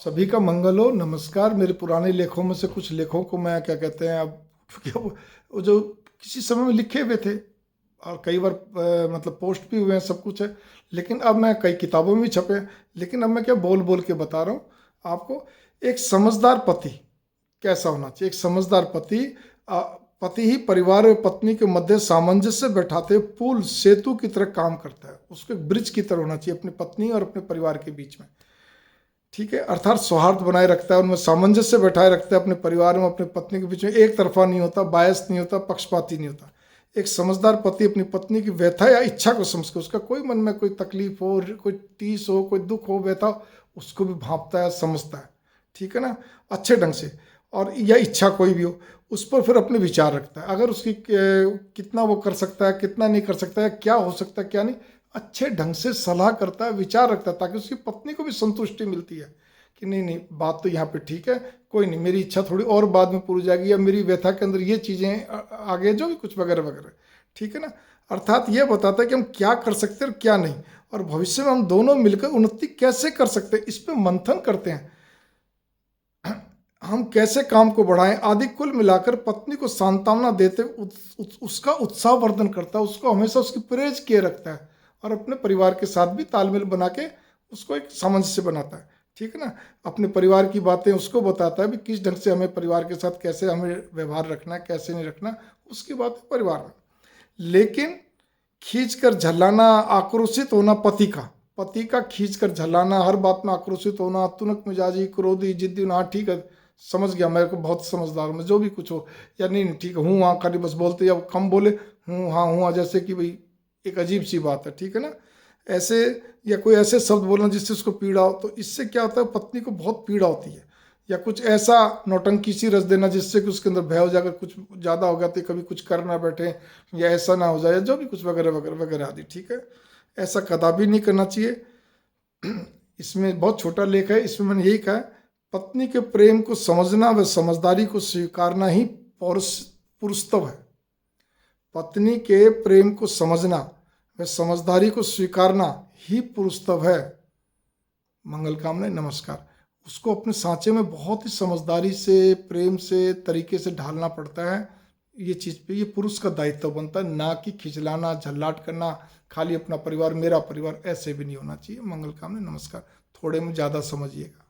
सभी का मंगल हो। नमस्कार। मेरे पुराने लेखों में से कुछ लेखों को मैं क्या कहते हैं अब, क्योंकि वो जो किसी समय में लिखे हुए थे और कई बार मतलब पोस्ट भी हुए हैं, सब कुछ है, लेकिन अब मैं कई किताबों में भी छपे हैं, लेकिन अब मैं क्या बोल बोल के बता रहा हूँ आपको। एक समझदार पति कैसा होना चाहिए। एक समझदार पति पति ही परिवार और पत्नी के मध्य सामंजस्य बैठाते हुए पुल सेतु की तरह काम करता है। उसको एक ब्रिज की तरह होना चाहिए अपनी पत्नी और अपने परिवार के बीच में। ठीक है, अर्थात सौहार्द बनाए रखता है, उनमें सामंजस्य बैठाए रखता है अपने परिवार में, अपने पत्नी के बीच में। एक तरफा नहीं होता, बायस नहीं होता, पक्षपाती नहीं होता। एक समझदार पति अपनी पत्नी की व्यथा या इच्छा को समझ के, उसका कोई मन में कोई तकलीफ हो, कोई टीस हो, कोई दुख हो, व्यथा हो, उसको भी भांपता है, समझता है। ठीक है ना, अच्छे ढंग से। और यह इच्छा कोई भी हो, उस पर फिर अपने विचार रखता है। अगर उसकी कितना वो कर सकता है, कितना नहीं कर सकता है, क्या हो सकता है क्या नहीं, अच्छे ढंग से सलाह करता है, विचार रखता है, ताकि उसकी पत्नी को भी संतुष्टि मिलती है कि नहीं नहीं, बात तो यहाँ पे ठीक है, कोई नहीं, मेरी इच्छा थोड़ी और बाद में पूरी जाएगी, या मेरी व्यथा के अंदर ये चीज़ें आगे जो भी कुछ वगैरह वगैरह। ठीक है ना, अर्थात ये बताता है कि हम क्या कर सकते हैं और क्या नहीं, और भविष्य में हम दोनों मिलकर उन्नति कैसे कर सकते हैं, इस पर मंथन करते हैं। हम कैसे काम को बढ़ाएं आदि। कुल मिलाकर पत्नी को सांत्वना देते उसका उत्साहवर्धन करता है, उसको हमेशा उसकी प्रेज किए रखता है, और अपने परिवार के साथ भी तालमेल बना के उसको एक सामंजस्य बनाता है। ठीक है ना, अपने परिवार की बातें उसको बताता है भी किस ढंग से हमें परिवार के साथ कैसे हमें व्यवहार रखना है, कैसे नहीं रखना, उसकी बातें परिवार में। लेकिन खींचकर झल्लाना, आक्रोशित होना पति का खींचकर झल्लाना, हर बात में आक्रोशित होना, तुनक मिजाजी, क्रोधी, जिद्दी होना, हाँ ठीक है समझ गया, मेरे को बहुत समझदार हूँ मैं, जो भी कुछ हो, या नहीं नहीं ठीक है, हूँ हाँ खाली बस बोलते, या कम बोले हूँ हाँ हूँ हाँ, जैसे कि भाई एक अजीब सी बात है। ठीक है ना, ऐसे या कोई ऐसे शब्द बोलना जिससे उसको पीड़ा हो, तो इससे क्या होता है, पत्नी को बहुत पीड़ा होती है। या कुछ ऐसा नौटंकी सी रच देना जिससे कि उसके अंदर भय हो जाकर कुछ ज़्यादा हो गया तो कभी कुछ कर ना बैठे, या ऐसा ना हो जाए, जो भी कुछ वगैरह वगैरह वगैरह आदि। ठीक है, ऐसा कदापि नहीं करना चाहिए। इसमें बहुत छोटा लेख है, इसमें मैंने यही कहा, पत्नी के प्रेम को समझना व समझदारी को स्वीकारना ही पुरुषत्व है। पत्नी के प्रेम को समझना व समझदारी को स्वीकारना ही पुरुषत्व है। मंगल कामना, नमस्कार। उसको अपने सांचे में बहुत ही समझदारी से, प्रेम से, तरीके से ढालना पड़ता है। ये चीज़ पे ये पुरुष का दायित्व बनता है, ना कि खिचलाना, झल्लाट करना, खाली अपना परिवार मेरा परिवार, ऐसे भी नहीं होना चाहिए। मंगल कामना, नमस्कार। थोड़े में ज़्यादा समझिएगा।